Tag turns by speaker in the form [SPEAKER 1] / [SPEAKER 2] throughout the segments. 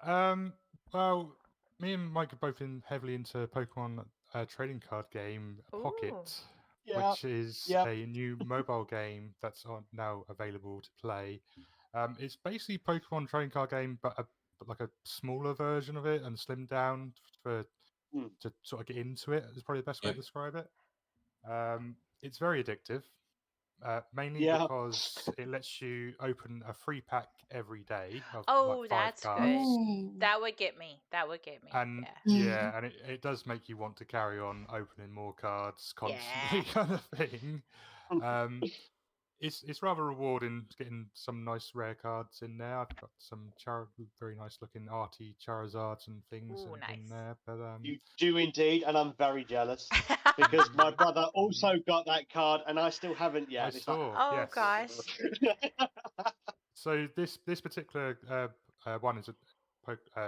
[SPEAKER 1] Well, me and Mike have both been heavily into Pokemon trading card game
[SPEAKER 2] Ooh.
[SPEAKER 1] Pocket,
[SPEAKER 3] Yeah,
[SPEAKER 1] which is
[SPEAKER 3] yeah.
[SPEAKER 1] a new mobile game that's now available to play. It's basically Pokemon trading card game, but like a smaller version of it and slimmed down
[SPEAKER 3] Hmm.
[SPEAKER 1] to sort of get into it. Is probably the best way to
[SPEAKER 4] Yep.
[SPEAKER 1] describe it. It's very addictive. Mainly
[SPEAKER 3] Yeah.
[SPEAKER 1] because it lets you open a free pack every day of like
[SPEAKER 2] Oh,
[SPEAKER 1] 5
[SPEAKER 2] that's good.
[SPEAKER 1] cards.
[SPEAKER 2] That would get me. That would get me.
[SPEAKER 1] And
[SPEAKER 2] Yeah.
[SPEAKER 1] and it does make you want to carry on opening more cards constantly,
[SPEAKER 2] Yeah.
[SPEAKER 1] kind of thing. Um, it's rather rewarding getting some nice rare cards in there. I've got some very nice looking arty Charizards and things
[SPEAKER 2] Ooh,
[SPEAKER 1] in
[SPEAKER 2] nice.
[SPEAKER 1] there. But
[SPEAKER 3] You do indeed, and I'm very jealous because my brother also got that card, and I still haven't yet.
[SPEAKER 1] I
[SPEAKER 3] And it's like,
[SPEAKER 1] saw,
[SPEAKER 2] Oh
[SPEAKER 1] yes.
[SPEAKER 2] gosh.
[SPEAKER 1] So this particular one is a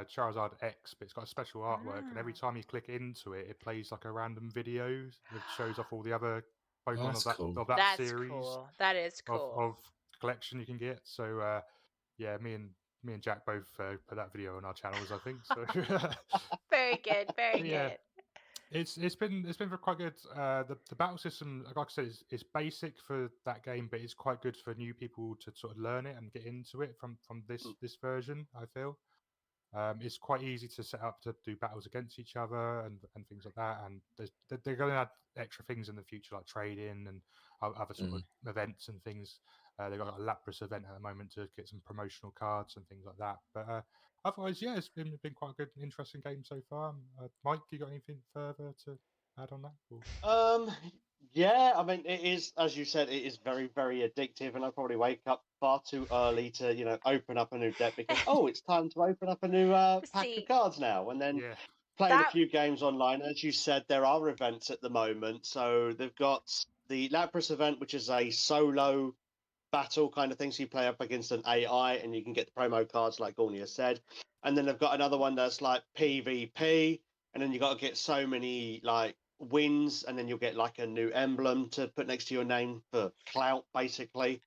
[SPEAKER 1] Charizard X, but it's got a special artwork, and every time you click into it, it plays like a random video that shows off all the other Pokemon
[SPEAKER 4] that's cool.
[SPEAKER 1] of that
[SPEAKER 2] That's
[SPEAKER 1] series
[SPEAKER 2] cool. That is cool.
[SPEAKER 1] of collection you can get. So yeah, me and Jack both put that video on our channels, I think. So
[SPEAKER 2] Very good. Very
[SPEAKER 1] yeah,
[SPEAKER 2] good.
[SPEAKER 1] it's been quite good. The battle system, like I said, is basic for that game, but it's quite good for new people to sort of learn it and get into it from this version. I feel it's quite easy to set up to do battles against each other and things like that. And they're going to add extra things in the future like trading and other sort of events and things. They've got a Lapras event at the moment to get some promotional cards and things like that. But otherwise, yeah, it's been quite a good, interesting game so far. Mike, you got anything further to add on that? Or?
[SPEAKER 3] Yeah, I mean, it is, as you said, it is very, very addictive, and I probably wake up far too early to, open up a new deck because, it's time to open up a new pack of
[SPEAKER 2] See,
[SPEAKER 3] cards now, and then
[SPEAKER 1] Yeah,
[SPEAKER 3] playing a
[SPEAKER 2] that
[SPEAKER 3] few games online. As you said, there are events at the moment, so they've got the Lapras event, which is a solo battle kind of thing, so you play up against an AI, and you can get the promo cards, like Gawny has said, and then they've got another one that's like PvP, and then you got to get so many like wins, and then you'll get like a new emblem to put next to your name for clout, basically.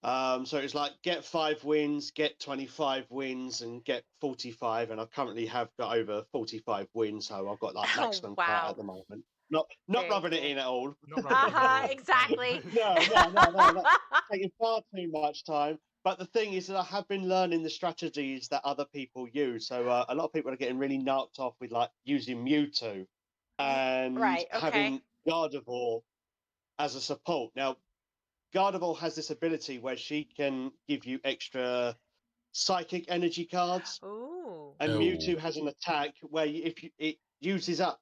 [SPEAKER 3] So it's like get 5 wins, get 25 wins, and get 45. And I currently have got over 45 wins, so I've got like
[SPEAKER 2] oh
[SPEAKER 3] maximum clout at
[SPEAKER 2] wow.
[SPEAKER 3] the moment. Not
[SPEAKER 2] Very
[SPEAKER 3] rubbing it
[SPEAKER 2] cool.
[SPEAKER 3] in at all.
[SPEAKER 1] not rubbing it in at all.
[SPEAKER 2] Exactly.
[SPEAKER 3] No, that's taking far too much time. But the thing is that I have been learning the strategies that other people use. So a lot of people are getting really knocked off with like using Mewtwo and
[SPEAKER 2] Right, okay.
[SPEAKER 3] having Gardevoir as a support. Now, Gardevoir has this ability where she can give you extra psychic energy cards,
[SPEAKER 2] Ooh.
[SPEAKER 3] and Mewtwo
[SPEAKER 4] Oh,
[SPEAKER 3] has an attack where it uses up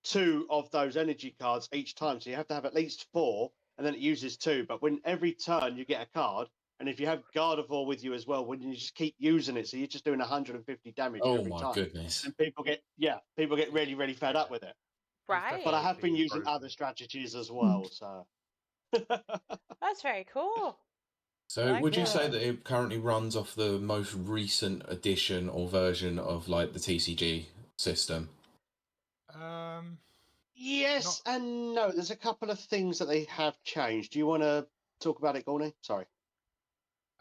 [SPEAKER 3] 2 of those energy cards each time. So you have to have at least 4, and then it uses 2. But when every turn you get a card, and if you have Gardevoir with you as well, when you just keep using it, so you're just doing 150 damage
[SPEAKER 4] oh
[SPEAKER 3] every
[SPEAKER 4] my
[SPEAKER 3] time,
[SPEAKER 4] goodness.
[SPEAKER 3] and people get really really fed up with it.
[SPEAKER 1] It's
[SPEAKER 2] Right.
[SPEAKER 3] But I
[SPEAKER 1] definitely
[SPEAKER 3] have been
[SPEAKER 1] being
[SPEAKER 3] using
[SPEAKER 1] broken.
[SPEAKER 3] other strategies as well. So
[SPEAKER 2] That's very cool.
[SPEAKER 4] So
[SPEAKER 2] like
[SPEAKER 4] would you
[SPEAKER 2] that.
[SPEAKER 4] say that it currently runs off the most recent edition or version of like the TCG system?
[SPEAKER 1] Um,
[SPEAKER 3] yes
[SPEAKER 1] not
[SPEAKER 3] and no. There's a couple of things that they have changed. Do you want to talk about it, Gawny? Sorry.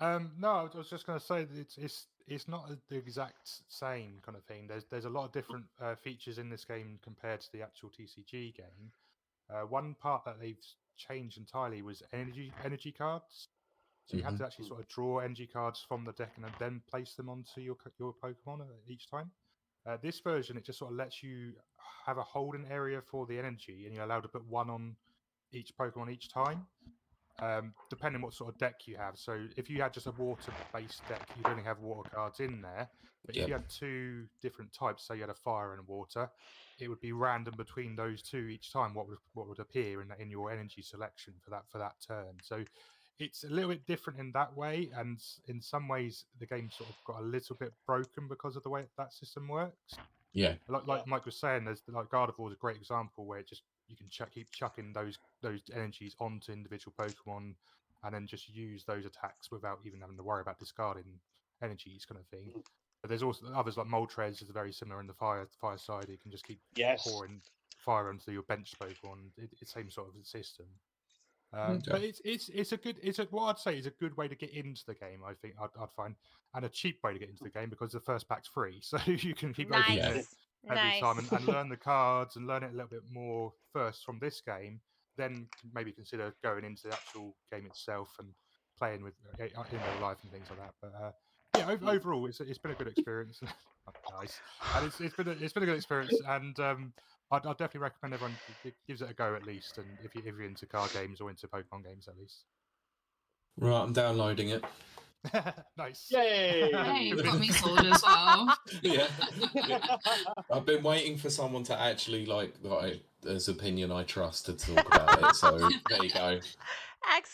[SPEAKER 1] No, I was just going to say that it's not the exact same kind of thing. There's a lot of different features in this game compared to the actual TCG game. One part that they've changed entirely was energy cards. So you had to actually sort of draw energy cards from the deck and then place them onto your Pokemon each time. This version, it just sort of lets you have a holding area for the energy, and you're allowed to put one on each Pokemon each time. Depending what sort of deck you have. So if you had just a water-based deck, you'd only have water cards in there. But if you
[SPEAKER 4] Yep.
[SPEAKER 1] had 2 different types, say you had a fire and a water, it would be random between those 2 each time. What would appear in your energy selection for that turn. So it's a little bit different in that way, and in some ways the game sort of got a little bit broken because of the way that system works.
[SPEAKER 4] Yeah.
[SPEAKER 1] Like Mike was saying, there's like Gardevoir is a great example where it just you can keep chucking those energies onto individual Pokemon, and then just use those attacks without even having to worry about discarding energies, kind of thing. But there's also others like Moltres is very similar in the fire side. You can just keep
[SPEAKER 3] Yes.
[SPEAKER 1] pouring fire onto your bench Pokemon. It's same sort of system. But what I'd say is a good way to get into the game. I think I'd find, and a cheap way to get into the game because the first pack's free, so you can keep opening it every time and learn the cards and learn it a little bit more first from this game. Then maybe consider going into the actual game itself and playing with in real life and things like that. But yeah, overall, it's been a good experience. Nice, and it's been a good experience, and I'd definitely recommend everyone gives it a go at least, and if you're into card games or into Pokemon games at least.
[SPEAKER 4] Right, I'm downloading it.
[SPEAKER 1] Nice.
[SPEAKER 3] Yay!
[SPEAKER 5] Hey, you got me sold as well.
[SPEAKER 4] Yeah. I've been waiting for someone to actually there's opinion I trust to talk about it. So there you go.